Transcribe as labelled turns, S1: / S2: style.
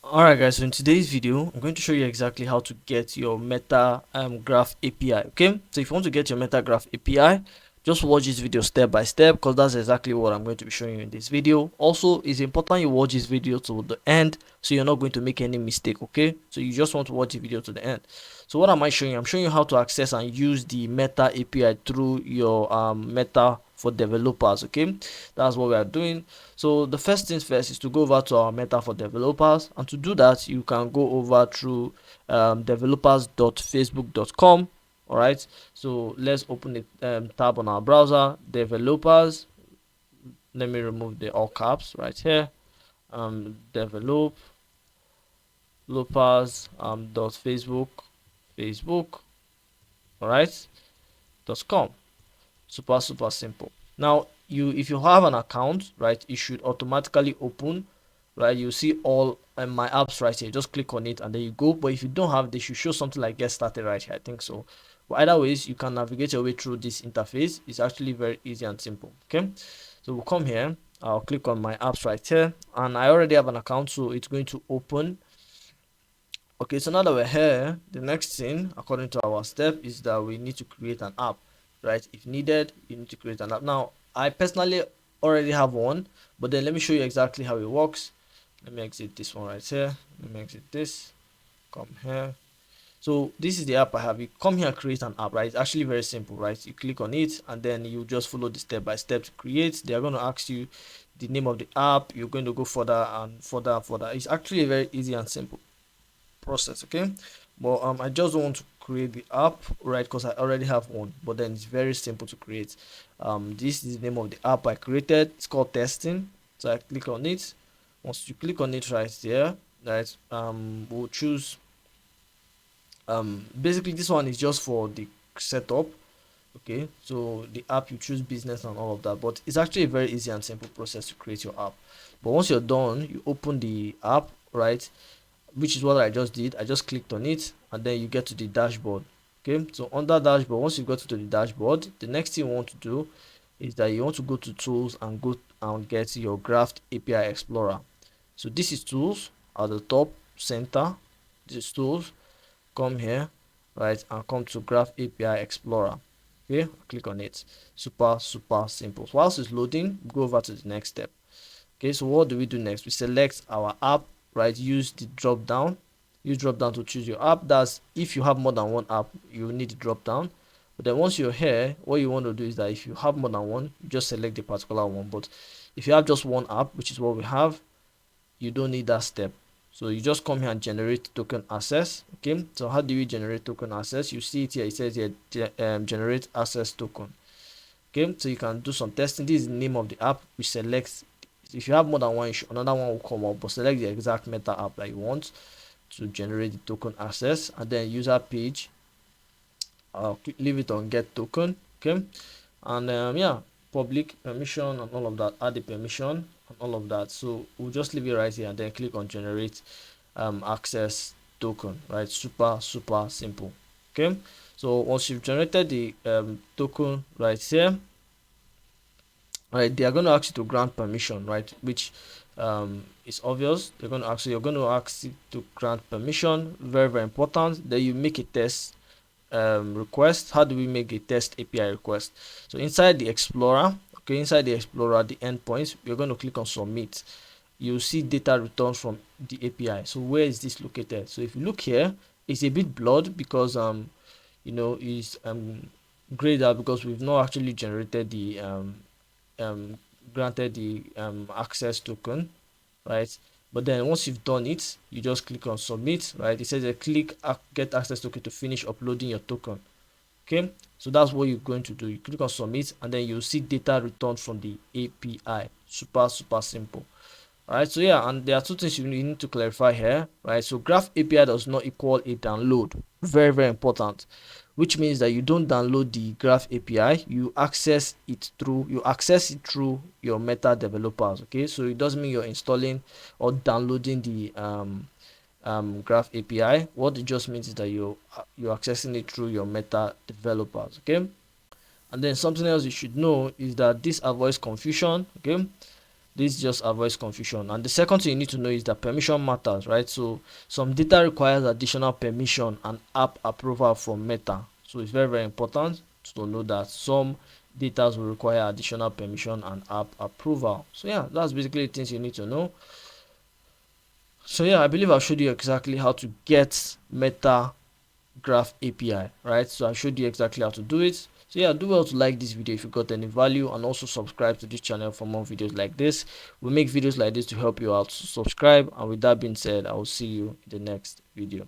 S1: Alright guys, so in today's video I'm going to show you exactly how to get your meta graph API. Okay, so if you want to get your meta graph API, just watch this video step by step, because that's exactly what I'm going to be showing you in this video. Also, it's important you watch this video to the end so you're not going to make any mistake. Okay, so you just want to watch the video to the end. So what am I showing you? I'm showing you how to access and use the meta API through your meta for developers. Okay, that's what we are doing. So the first things first is to go over to our meta for developers, and to do that you can go over through developers.facebook.com. all right, so let's open a tab on our browser, developers. Let me remove the all caps right here. Developers dot facebook, all right, .com. Super simple. Now if you have an account, right, it should automatically open, right? You see all my apps right here. Just click on it and there you go. But if you don't have, they should show something like get started right here, I think so. But either ways, you can navigate your way through this interface. It's actually very easy and simple. Okay, so we'll come here. I'll click on my apps right here, and I already have an account, so it's going to open. Okay, so now that we're here, the next thing according to our step is that we need to create an app, right? If needed, you need to create an app. Now I personally already have one, but then let me show you exactly how it works. Let me exit this one right here. Let me exit this. Come here. So this is the app I have. You come here and create an app, right? It's actually very simple, right? You click on it and then you just follow the step by step to create. They are going to ask you the name of the app. You're going to go further and further and further. It's actually very easy and simple process. Okay, but I just want to create the app, right? Because I already have one, but then it's very simple to create. This is the name of the app I created. It's called testing. So I click on it. Once you click on it right there, right, we'll choose basically this one is just for the setup. Okay, so the app, you choose business and all of that, but it's actually a very easy and simple process to create your app. But once you're done, you open the app, right, which is what I just did. I just clicked on it and then you get to the dashboard. Okay, so under dashboard, once you go to the dashboard, the next thing you want to do is that you want to go to tools and go and get your graph API Explorer. So this is tools at the top center. This is tools. Come here, right, and come to graph API Explorer. Okay, click on it. Super simple. So whilst it's loading, go over to the next step. Okay, so what do we do next? We select our app, right? Use the drop down. Use drop down to choose your app. That's if you have more than one app, you need the drop down. But then once you're here, what you want to do is that if you have more than one, you just select the particular one. But if you have just one app, which is what we have, you don't need that step. So you just come here and generate token access. Okay, so how do we generate token access? You see it here. It says here generate access token. Okay, so you can do some testing. This is the name of the app. We select, if you have more than one, another one will come up, but select the exact meta app that you want to generate the token access, and then user page, leave it on get token. Okay, and yeah, public permission and all of that, add the permission and all of that. So we'll just leave it right here and then click on generate access token, right? Super simple. Okay, so once you've generated the token right here, right, they are going to ask you to grant permission, right, which is obvious. They're going to ask you, you're going to ask you to grant permission. Very important. Then you make a test request. How do we make a test API request? So inside the Explorer, okay, inside the Explorer, the endpoints, you're going to click on submit. You'll see data returned from the API. So where is this located? So if you look here, it's a bit blurred because you know, it's grayed out because we've not actually generated the granted the access token, right? But then once you've done it, you just click on submit, right? It says click get access token to finish uploading your token. Okay, so that's what you're going to do. You click on submit and then you'll see data returned from the API. Super simple. All right, so yeah, and there are two things you need to clarify here, right? So graph API does not equal a download. Very important, which means that you don't download the graph API, you access it through your meta developers. Okay, so it doesn't mean you're installing or downloading the graph API. What it just means is that you're accessing it through your meta developers. Okay, and then something else you should know is that this avoids confusion. Okay, This just avoids confusion. And the second thing you need to know is that permission matters, right? So some data requires additional permission and app approval from Meta. So it's very, very important to know that some data will require additional permission and app approval. So yeah, that's basically things you need to know. So yeah, I believe I've showed you exactly how to get Meta Graph API, right? So I showed you exactly how to do it. So yeah, do well to like this video if you got any value, and also subscribe to this channel for more videos like this. We make videos like this to help you out, so subscribe. And with that being said, I will see you in the next video.